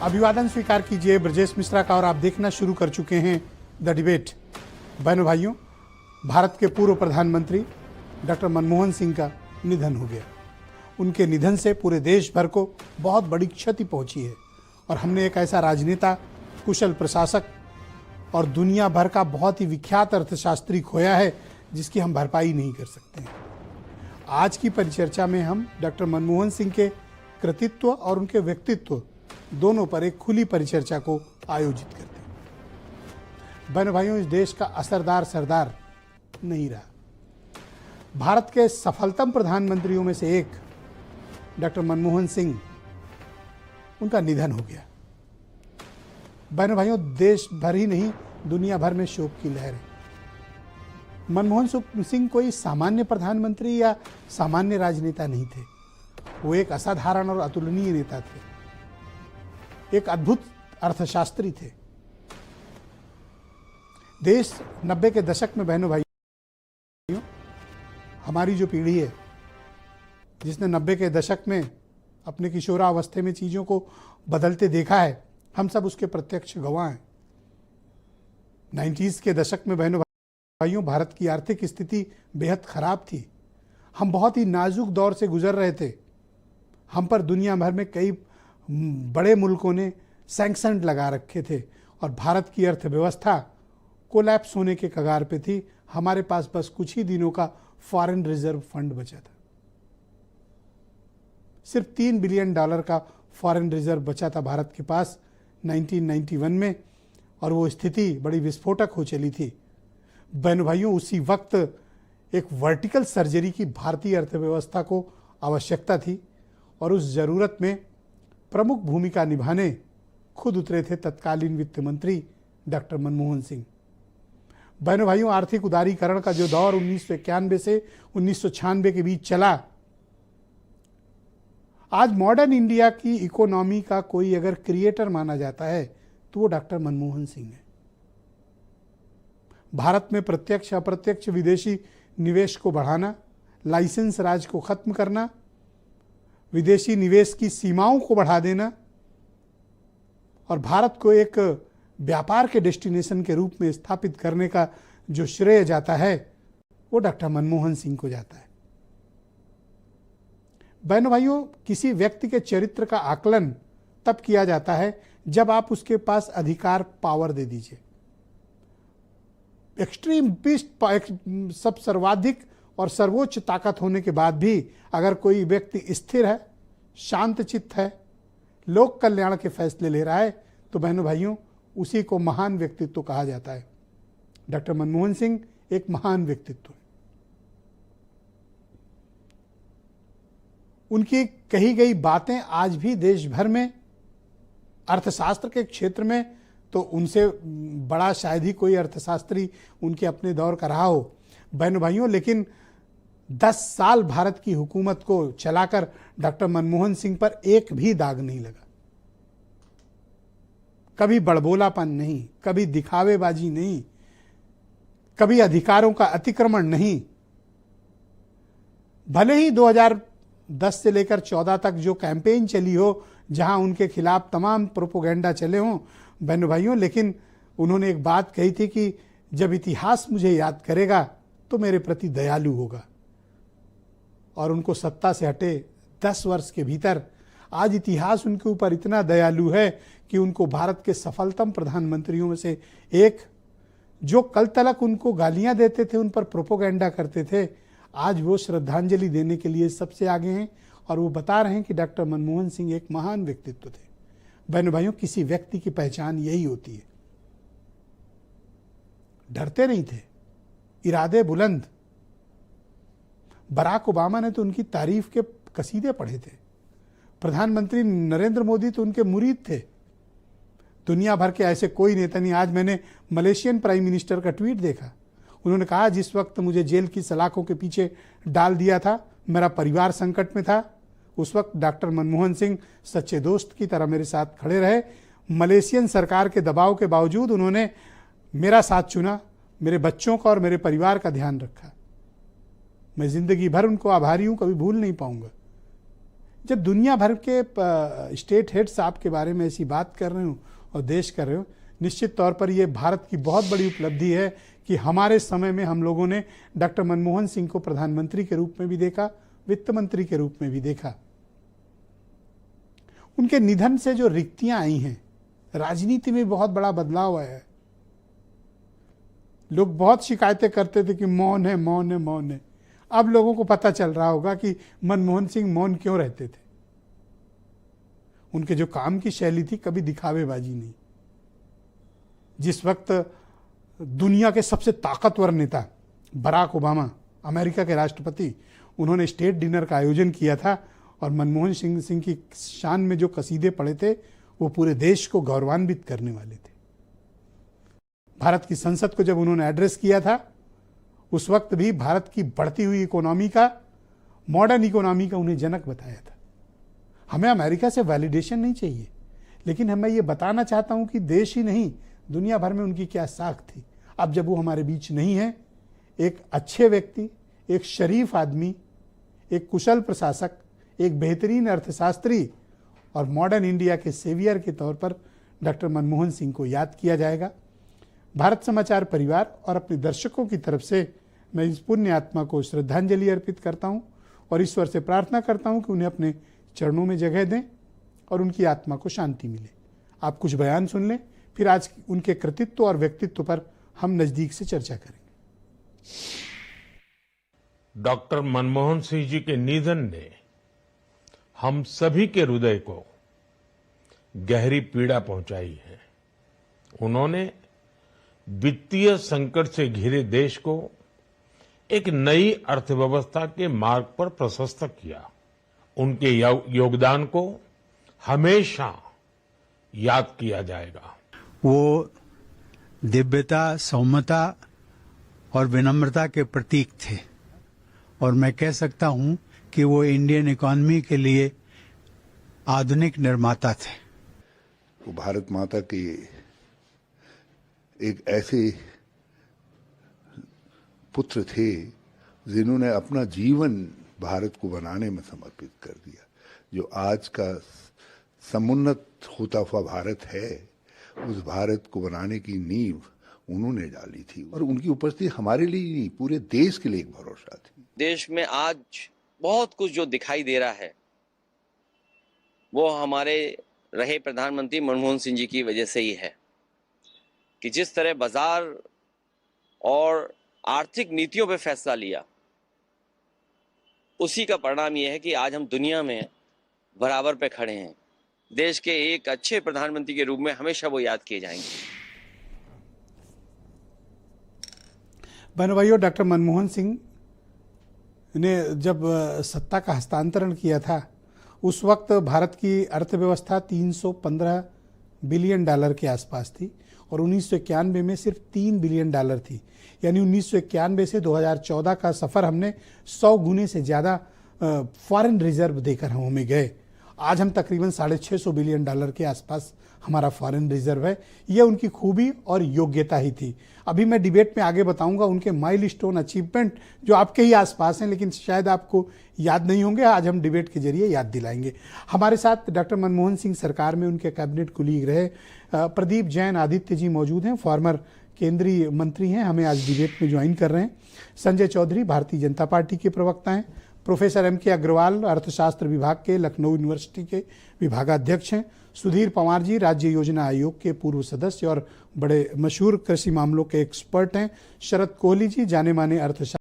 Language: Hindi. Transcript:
अभिवादन स्वीकार कीजिए ब्रजेश मिश्रा का और आप देखना शुरू कर चुके हैं द डिबेट। बहनों भाइयों, भारत के पूर्व प्रधानमंत्री डॉक्टर मनमोहन सिंह का निधन हो गया। उनके निधन से पूरे देश भर को बहुत बड़ी क्षति पहुंची है और हमने एक ऐसा राजनेता, कुशल प्रशासक और दुनिया भर का बहुत ही विख्यात अर्थशास्त्री खोया है जिसकी हम भरपाई नहीं कर सकते हैं। आज की परिचर्चा में हम डॉक्टर मनमोहन सिंह के कृतित्व और उनके व्यक्तित्व दोनों पर एक खुली परिचर्चा को आयोजित करते हैं। बहनों भाइयों, इस देश का असरदार सरदार नहीं रहा। भारत के सफलतम प्रधानमंत्रियों में से एक डॉक्टर मनमोहन सिंह, उनका निधन हो गया। बहनों भाइयों, देश भर ही नहीं दुनिया भर में शोक की लहर है। मनमोहन सिंह कोई सामान्य प्रधानमंत्री या सामान्य राजनेता नहीं थे। वो एक असाधारण और अतुलनीय नेता थे, एक अद्भुत अर्थशास्त्री थे। देश 90 के दशक में, बहनों भाइयों, हमारी जो पीढ़ी है जिसने 90 के दशक में अपने किशोरावस्था में चीज़ों को बदलते देखा है, हम सब उसके प्रत्यक्ष गवाह हैं। 90s के दशक में, बहनों भाइयों, भारत की आर्थिक स्थिति बेहद खराब थी। हम बहुत ही नाजुक दौर से गुजर रहे थे। हम पर दुनिया भर में कई बड़े मुल्कों ने सैंक्शन लगा रखे थे और भारत की अर्थव्यवस्था कोलैप्स होने के कगार पे थी। हमारे पास बस कुछ ही दिनों का फॉरेन रिजर्व फंड बचा था। सिर्फ $3 बिलियन का फॉरेन रिजर्व बचा था भारत के पास 1991 में, और वो स्थिति बड़ी विस्फोटक हो चली थी। बहनों भाइयों, उसी वक्त एक वर्टिकल सर्जरी की भारतीय अर्थव्यवस्था को आवश्यकता थी और उस ज़रूरत में प्रमुख भूमिका निभाने खुद उतरे थे तत्कालीन वित्त मंत्री डॉक्टर मनमोहन सिंह। बहनों भाइयों, आर्थिक उदारीकरण का जो दौर 1991 से 1996 के बीच चला, आज मॉडर्न इंडिया की इकोनॉमी का कोई अगर क्रिएटर माना जाता है तो वो डॉक्टर मनमोहन सिंह है। भारत में प्रत्यक्ष अप्रत्यक्ष विदेशी निवेश को बढ़ाना, लाइसेंस राज को खत्म करना, विदेशी निवेश की सीमाओं को बढ़ा देना और भारत को एक व्यापार के डेस्टिनेशन के रूप में स्थापित करने का जो श्रेय जाता है वो डॉक्टर मनमोहन सिंह को जाता है। बहनों भाइयों, किसी व्यक्ति के चरित्र का आकलन तब किया जाता है जब आप उसके पास अधिकार, पावर दे दीजिए। एक्सट्रीम बीस्ट, सब सर्वाधिक और सर्वोच्च ताकत होने के बाद भी अगर कोई व्यक्ति स्थिर है, शांतचित्त है, लोक कल्याण के फैसले ले रहा है, तो बहनों भाइयों, उसी को महान व्यक्तित्व कहा जाता है। डॉक्टर मनमोहन सिंह एक महान व्यक्तित्व है। उनकी कही गई बातें आज भी देश भर में अर्थशास्त्र के क्षेत्र में, तो उनसे बड़ा शायद ही कोई अर्थशास्त्री उनके अपने दौर का रहा हो। बहनों भाइयों, लेकिन 10 साल भारत की हुकूमत को चलाकर डॉक्टर मनमोहन सिंह पर एक भी दाग नहीं लगा। कभी बड़बोलापन नहीं, कभी दिखावेबाजी नहीं, कभी अधिकारों का अतिक्रमण नहीं। भले ही 2010 से लेकर 14 तक जो कैंपेन चली हो, जहां उनके खिलाफ तमाम प्रोपोगेंडा चले हों, बहनों भाइयों, लेकिन उन्होंने एक बात कही थी कि जब इतिहास मुझे याद करेगा तो मेरे प्रति दयालु होगा। और उनको सत्ता से हटे 10 वर्ष के भीतर आज इतिहास उनके ऊपर इतना दयालु है कि उनको भारत के सफलतम प्रधानमंत्रियों में से एक, जो कल तक उनको गालियां देते थे, उन पर प्रोपोगेंडा करते थे, आज वो श्रद्धांजलि देने के लिए सबसे आगे हैं और वो बता रहे हैं कि डॉक्टर मनमोहन सिंह एक महान व्यक्तित्व थे। बहनों भाइयों, किसी व्यक्ति की पहचान यही होती है। डरते नहीं थे, इरादे बुलंद। बराक ओबामा ने तो उनकी तारीफ के कसीदे पढ़े थे। प्रधानमंत्री नरेंद्र मोदी तो उनके मुरीद थे। दुनिया भर के ऐसे कोई नेता नहीं। आज मैंने मलेशियन प्राइम मिनिस्टर का ट्वीट देखा। उन्होंने कहा, जिस वक्त मुझे जेल की सलाखों के पीछे डाल दिया था, मेरा परिवार संकट में था, उस वक्त डॉक्टर मनमोहन सिंह सच्चे दोस्त की तरह मेरे साथ खड़े रहे। मलेशियन सरकार के दबाव के बावजूद उन्होंने मेरा साथ चुना, मेरे बच्चों का और मेरे परिवार का ध्यान रखा। मैं जिंदगी भर उनको आभारी हूं, कभी भूल नहीं पाऊंगा। जब दुनिया भर के स्टेट हेड्स आपके बारे में ऐसी बात कर रहे हो और देश कर रहे हो, निश्चित तौर पर यह भारत की बहुत बड़ी उपलब्धि है कि हमारे समय में हम लोगों ने डॉक्टर मनमोहन सिंह को प्रधानमंत्री के रूप में भी देखा, वित्त मंत्री के रूप में भी देखा। उनके निधन से जो रिक्तियां आई हैं, राजनीति में बहुत बड़ा बदलाव आया है। लोग बहुत शिकायतें करते थे कि मौन है, मौन है, मौन है। अब लोगों को पता चल रहा होगा कि मनमोहन सिंह मौन क्यों रहते थे। उनके जो काम की शैली थी, कभी दिखावेबाजी नहीं। जिस वक्त दुनिया के सबसे ताकतवर नेता बराक ओबामा, अमेरिका के राष्ट्रपति, उन्होंने स्टेट डिनर का आयोजन किया था और मनमोहन सिंह की शान में जो कसीदे पढ़े थे वो पूरे देश को गौरवान्वित करने वाले थे। भारत की संसद को जब उन्होंने एड्रेस किया था, उस वक्त भी भारत की बढ़ती हुई इकोनॉमी का, मॉडर्न इकोनॉमी का उन्हें जनक बताया था। हमें अमेरिका से वैलिडेशन नहीं चाहिए, लेकिन मैं ये बताना चाहता हूं कि देश ही नहीं, दुनिया भर में उनकी क्या साख थी। अब जब वो हमारे बीच नहीं है, एक अच्छे व्यक्ति, एक शरीफ आदमी, एक कुशल प्रशासक, एक बेहतरीन अर्थशास्त्री और मॉडर्न इंडिया के सेवियर के तौर पर डॉक्टर मनमोहन सिंह को याद किया जाएगा। भारत समाचार परिवार और अपने दर्शकों की तरफ से मैं इस पुण्य आत्मा को श्रद्धांजलि अर्पित करता हूं और ईश्वर से प्रार्थना करता हूं कि उन्हें अपने चरणों में जगह दें और उनकी आत्मा को शांति मिले। आप कुछ बयान सुन लें, फिर आज उनके कृतित्व और व्यक्तित्व पर हम नजदीक से चर्चा करेंगे। डॉक्टर मनमोहन सिंह जी के निधन ने हम सभी के हृदय को गहरी पीड़ा पहुंचाई है। उन्होंने वित्तीय संकट से घिरे देश को एक नई अर्थव्यवस्था के मार्ग पर प्रशस्त किया। उनके योगदान को हमेशा याद किया जाएगा। वो दिव्यता, सौम्यता और विनम्रता के प्रतीक थे और मैं कह सकता हूं कि वो इंडियन इकोनॉमी के लिए आधुनिक निर्माता थे। वो भारत माता की एक ऐसे पुत्र थे जिन्होंने अपना जीवन भारत को बनाने में समर्पित कर दिया। जो आज का समुन्नत होता हुआ भारत है, उस भारत को बनाने की नींव उन्होंने डाली थी और उनकी उपस्थिति हमारे लिए नहीं, पूरे देश के लिए एक भरोसा थी। देश में आज बहुत कुछ जो दिखाई दे रहा है वो हमारे रहे प्रधानमंत्री मनमोहन सिंह जी की वजह से ही है कि जिस तरह बाजार और आर्थिक नीतियों पे फैसला लिया, उसी का परिणाम यह है कि आज हम दुनिया में बराबर पे खड़े हैं। देश के एक अच्छे प्रधानमंत्री के रूप में हमेशा वो याद किए जाएंगे। बहनों भाइयों, डॉक्टर मनमोहन सिंह ने जब सत्ता का हस्तांतरण किया था, उस वक्त भारत की अर्थव्यवस्था 315 बिलियन डॉलर के आसपास थी और 1991 में सिर्फ 3 बिलियन डॉलर थी। यानी 1991 से 2014 का सफ़र हमने 100 गुने से ज़्यादा फॉरेन रिजर्व देकर हम हमें गए। आज हम तकरीबन 650 बिलियन डॉलर के आसपास हमारा फॉरेन रिजर्व है। यह उनकी खूबी और योग्यता ही थी। अभी मैं डिबेट में आगे बताऊंगा उनके माइलस्टोन अचीवमेंट जो आपके ही आसपास हैं, लेकिन शायद आपको याद नहीं होंगे। आज हम डिबेट के जरिए याद दिलाएंगे। हमारे साथ डॉक्टर मनमोहन सिंह सरकार में उनके कैबिनेट कुलीग रहे प्रदीप जैन आदित्य जी मौजूद हैं, फॉर्मर केंद्रीय मंत्री हैं, हमें आज डिबेट में ज्वाइन कर रहे हैं। संजय चौधरी भारतीय जनता पार्टी के प्रवक्ता हैं। Professor M.K. अग्रवाल अर्थशास्त्र विभाग के लखनऊ यूनिवर्सिटी के विभागाध्यक्ष हैं। सुधीर पंवार जी राज्य योजना आयोग के पूर्व सदस्य और बड़े मशहूर कृषि मामलों के एक्सपर्ट हैं। शरद कोहली जी जाने माने अर्थशास्त्र